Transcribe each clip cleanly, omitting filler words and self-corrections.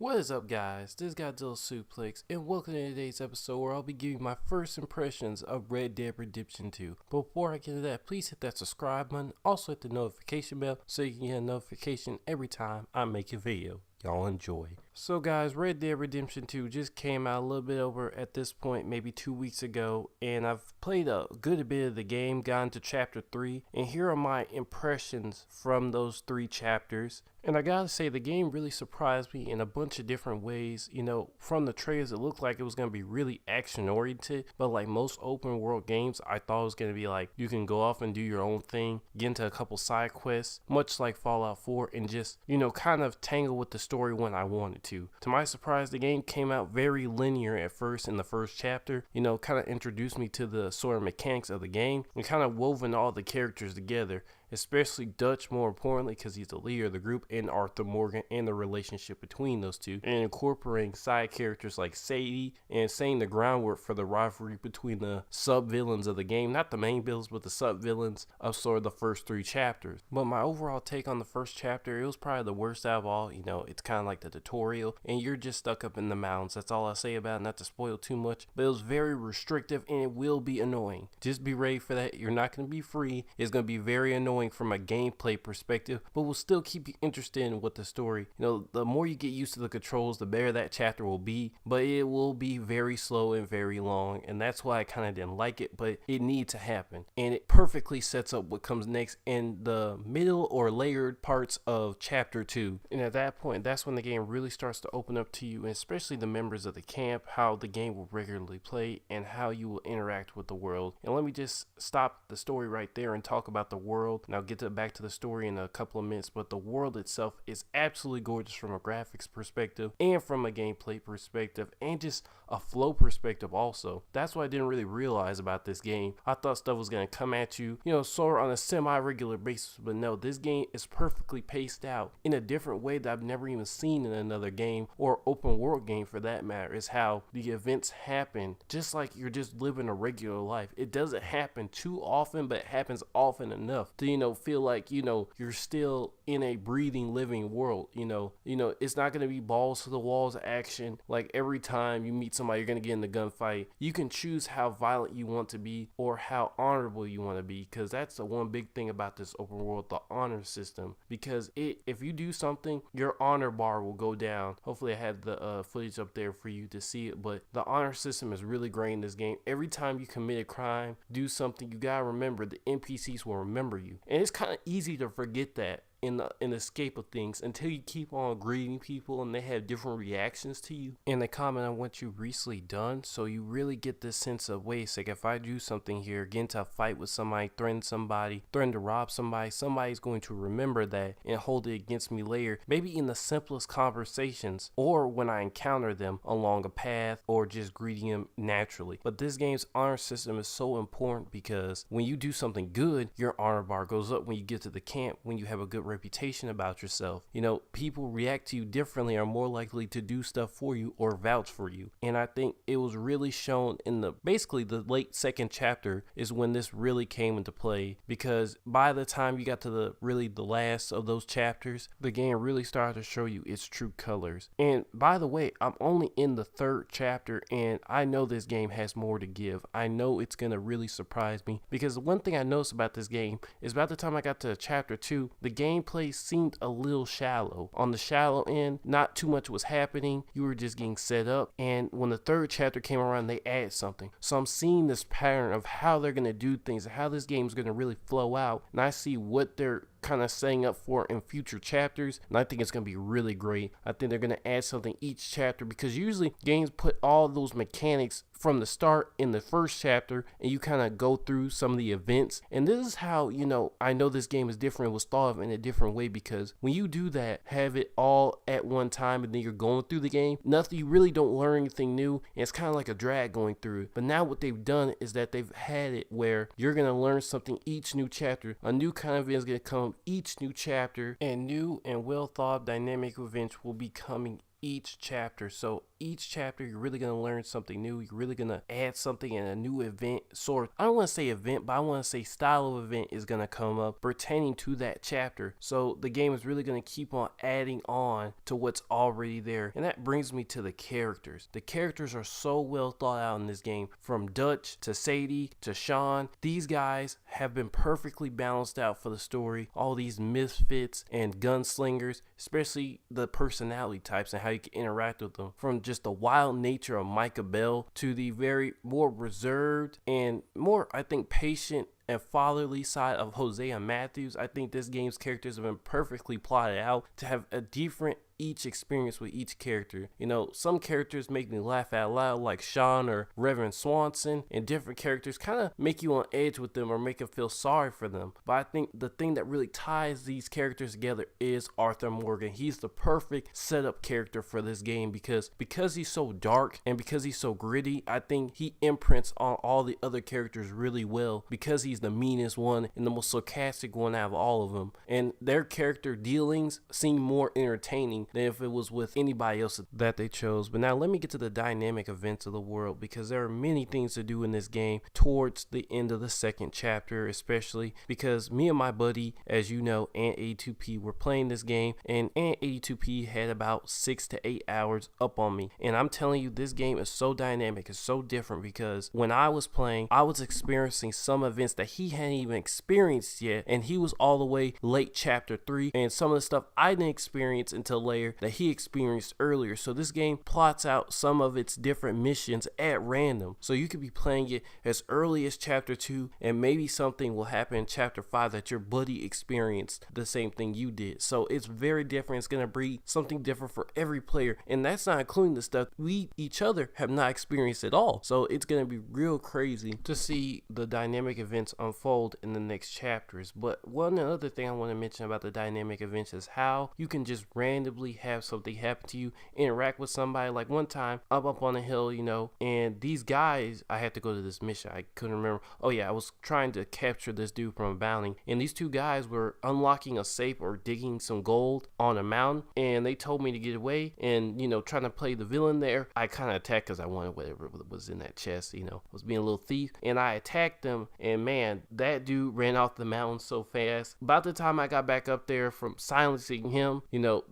What is up, guys? This is Godzilla Suplex, and welcome to today's episode where I'll be giving my first impressions of Red Dead Redemption 2. But before I get into that, please hit that subscribe button, also hit the notification bell so you can get a notification every time I make a video. Y'all enjoy. So guys, Red Dead Redemption 2 just came out a little bit over at this point, maybe 2 weeks ago, and I've played a good bit of the game, gotten to chapter 3, and here are my impressions from those 3 chapters. And I gotta say, the game really surprised me in a bunch of different ways. You know, from the trailers, it looked like it was gonna be really action oriented, but like most open world games, I thought it was gonna be like you can go off and do your own thing, get into a couple side quests, much like Fallout 4, and just, you know, kind of tangle with the story when I wanted to. To my surprise, the game came out very linear at first in the first chapter, you know, kind of introduced me to the sort of mechanics of the game and kind of woven all the characters together, especially Dutch, more importantly, because he's the leader of the group, and Arthur Morgan and the relationship between those two, and incorporating side characters like Sadie and setting the groundwork for the rivalry between the sub-villains of the game, not the main villains, but the sub-villains of sort of the first 3 chapters. But my overall take on the first chapter, it was probably the worst out of all. You know, it's kind of like the tutorial, and you're just stuck up in the mountains. That's all I say about it, not to spoil too much, but it was very restrictive, and it will be annoying. Just be ready for that. You're not going to be free. It's going to be very annoying from a gameplay perspective, but will still keep you interested in what the story, you know, the more you get used to the controls, the better that chapter will be, but it will be very slow and very long, and that's why I kind of didn't like it, but it needs to happen, and it perfectly sets up what comes next in the middle or layered parts of chapter 2. And at that point, that's when the game really starts to open up to you, and especially the members of the camp, how the game will regularly play and how you will interact with the world. And let me just stop the story right there and talk about the world, and I'll get back to the story in a couple of minutes. But the world itself is absolutely gorgeous from a graphics perspective and from a gameplay perspective and just a flow perspective also. That's what I didn't really realize about this game. I thought stuff was going to come at you, you know, sort of on a semi-regular basis, but no, this game is perfectly paced out in a different way that I've never even seen in another game or open world game for that matter. Is how the events happen just like you're just living a regular life. It doesn't happen too often, but it happens often enough to, you know, feel like, you know, you're still in a breathing, living world. You know, it's not going to be balls to the walls action. Like every time you meet somebody, you're going to get in the gunfight. You can choose how violent you want to be or how honorable you want to be, because that's the one big thing about this open world, the honor system. Because if you do something, your honor bar will go down. Hopefully I had the footage up there for you to see it, but the honor system is really great in this game. Every time you commit a crime, do something, you gotta remember the NPCs will remember you, and it's kind of easy to forget that in the scape of things until you keep on greeting people and they have different reactions to you and they comment on what you've recently done. So you really get this sense of, wait a sec, if I do something here, get into a fight with somebody, threaten to rob somebody, somebody's going to remember that and hold it against me later, maybe in the simplest conversations or when I encounter them along a path or just greeting them naturally. But this game's honor system is so important because when you do something good, your honor bar goes up when you get to the camp, when you have a good reputation about yourself. You know, people react to you differently, are more likely to do stuff for you or vouch for you. And I think it was really shown in basically the late second chapter is when this really came into play, because by the time you got to the last of those chapters, the game really started to show you its true colors. And by the way, I'm only in the 3rd chapter and I know this game has more to give. I know it's gonna really surprise me, because the one thing I noticed about this game is by the time I got to chapter 2, the gameplay seemed a little shallow. On the shallow end, not too much was happening. You were just getting set up. And when the 3rd chapter came around, they added something. So I'm seeing this pattern of how they're going to do things, how this game is going to really flow out. And I see what they're kind of setting up for in future chapters, and I think it's going to be really great. I think they're going to add something each chapter, because usually games put all those mechanics from the start in the 1st chapter and you kind of go through some of the events. And this is how, you know, I know this game is different, it was thought of in a different way, because when you do that, have it all at one time and then you're going through the game, nothing, you really don't learn anything new, and it's kind of like a drag going through it. But now what they've done is that they've had it where you're going to learn something each new chapter. A new kind of event is going to come each new chapter, and new and well thought dynamic events will be coming each chapter. So each chapter, you're really going to learn something new. You're really going to add something in a new event, sort of. I don't want to say event, but I want to say style of event is going to come up pertaining to that chapter. So the game is really going to keep on adding on to what's already there. And that brings me to the characters. The characters are so well thought out in this game. From Dutch to Sadie to Sean, these guys have been perfectly balanced out for the story. All these misfits and gunslingers, especially the personality types and how you can interact with them. From just the wild nature of Micah Bell to the very more reserved and more, I think, patient and fatherly side of Hosea Matthews. I think this game's characters have been perfectly plotted out to have a different each experience with each character. You know, some characters make me laugh out loud, like Sean or Reverend Swanson, and different characters kind of make you on edge with them or make you feel sorry for them. But I think the thing that really ties these characters together is Arthur Morgan. He's the perfect setup character for this game because he's so dark and because he's so gritty. I think he imprints on all the other characters really well because he's the meanest one and the most sarcastic one out of all of them. And their character dealings seem more entertaining than if it was with anybody else that they chose. But now let me get to the dynamic events of the world, because there are many things to do in this game towards the end of the second chapter, especially because me and my buddy, as you know, Ant82P, were playing this game, and Ant82P had about 6 to 8 hours up on me. And I'm telling you, this game is so dynamic, it's so different, because when I was playing, I was experiencing some events that he hadn't even experienced yet, and he was all the way late chapter 3, and some of the stuff I didn't experience until later that he experienced earlier. So this game plots out some of its different missions at random. So you could be playing it as early as chapter 2, and maybe something will happen in chapter 5 that your buddy experienced the same thing you did. So it's very different. It's going to breed something different for every player, and that's not including the stuff we each other have not experienced at all. So it's going to be real crazy to see the dynamic events unfold in the next chapters. But one other thing I want to mention about the dynamic events is how you can just randomly have something happen to you, interact with somebody. Like one time I'm up on a hill, you know, and these guys, I had to go to this mission, I couldn't remember. Oh yeah, I was trying to capture this dude from a bounty, and these two guys were unlocking a safe or digging some gold on a mountain, and they told me to get away, and you know, trying to play the villain there, I kind of attacked because I wanted whatever was in that chest, you know, was being a little thief, and I attacked them, and man, that dude ran off the mountain so fast. About the time I got back up there from silencing him, you know,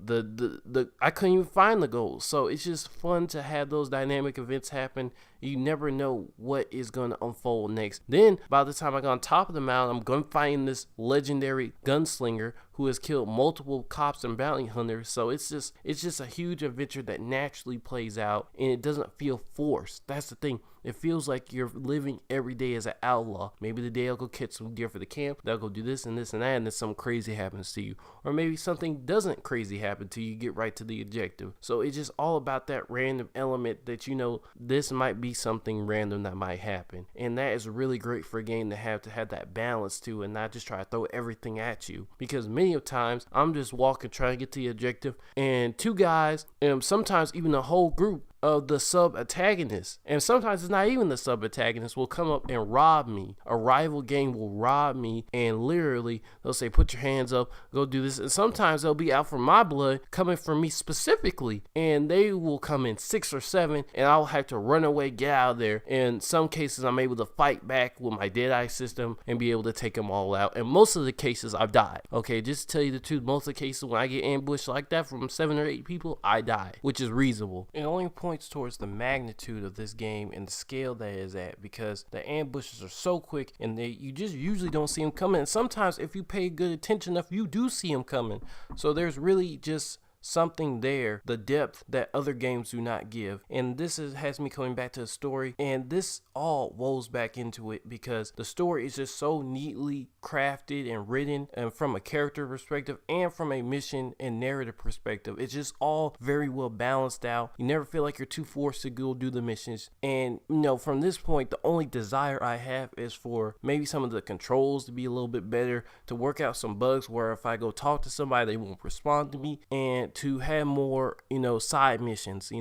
I couldn't even find the gold. So it's just fun to have those dynamic events happen. You never know what is going to unfold next. Then by the time I got on top of the mountain, I'm going to find this legendary gunslinger who has killed multiple cops and bounty hunters. So it's just a huge adventure that naturally plays out, and it doesn't feel forced. That's the thing. It feels like you're living every day as an outlaw. Maybe the day I'll go catch some deer for the camp, they'll go do this and this and that, and then something crazy happens to you. Or maybe something doesn't crazy happen to you, get right to the objective. So it's just all about that random element that, you know, this might be something random that might happen. And that is really great for a game to have that balance to, and not just try to throw everything at you. Because many of times I'm just walking trying to get to the objective, and two guys, and sometimes even a whole group of the sub-antagonists, and sometimes it's not even the sub-antagonists, will come up and rob me. A rival gang will rob me, and literally they'll say, put your hands up, go do this. And sometimes they'll be out for my blood, coming for me specifically, and they will come in 6 or 7, and I'll have to run away, get out of there. In some cases I'm able to fight back with my Deadeye system and be able to take them all out, and most of the cases I've died. Okay, just to tell you the truth, most of the cases when I get ambushed like that from 7 or 8 people, I die, which is reasonable. And the only point towards the magnitude of this game and the scale that it is at, because the ambushes are so quick, and you just usually don't see them coming. And sometimes if you pay good attention enough, you do see them coming. So there's really just something there, the depth that other games do not give. And this has me coming back to the story, and this all rolls back into it because the story is just so neatly crafted and written, and from a character perspective and from a mission and narrative perspective, it's just all very well balanced out. You never feel like you're too forced to go do the missions. And you know, from this point, the only desire I have is for maybe some of the controls to be a little bit better, to work out some bugs where if I go talk to somebody, they won't respond to me, and and to have more, side missions.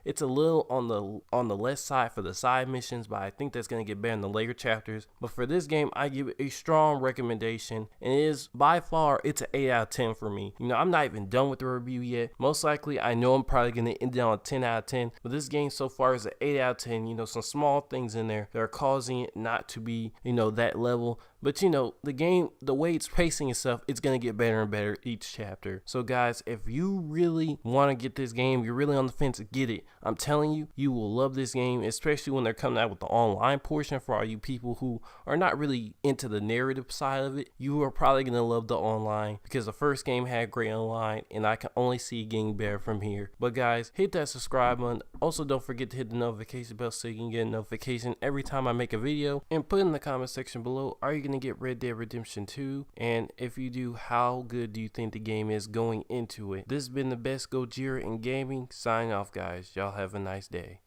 It's a little on the less side for the side missions, but I think that's going to get better in the later chapters. But for this game, I give it a strong recommendation, and it is by far, it's an 8 out of 10 for me. I'm not even done with the review yet. Most likely, I know I'm probably going to end it on a 10 out of 10, but this game so far is an 8 out of 10. Some small things in there that are causing it not to be, that level. But the game, the way it's pacing itself, it's going to get better and better each chapter. So guys, if you really want to get this game, you're really on the fence, get it. I'm telling you, you will love this game, especially when they're coming out with the online portion for all you people who are not really into the narrative side of it. You are probably going to love the online because the first game had great online, and I can only see it getting better from here. But guys, hit that subscribe button. Also, don't forget to hit the notification bell so you can get a notification every time I make a video. And put in the comment section below, are you going to get Red Dead Redemption 2? And if you do, how good do you think the game is going into it? This has been the best Gojira in gaming. Signing off, guys. Y'all have a nice day.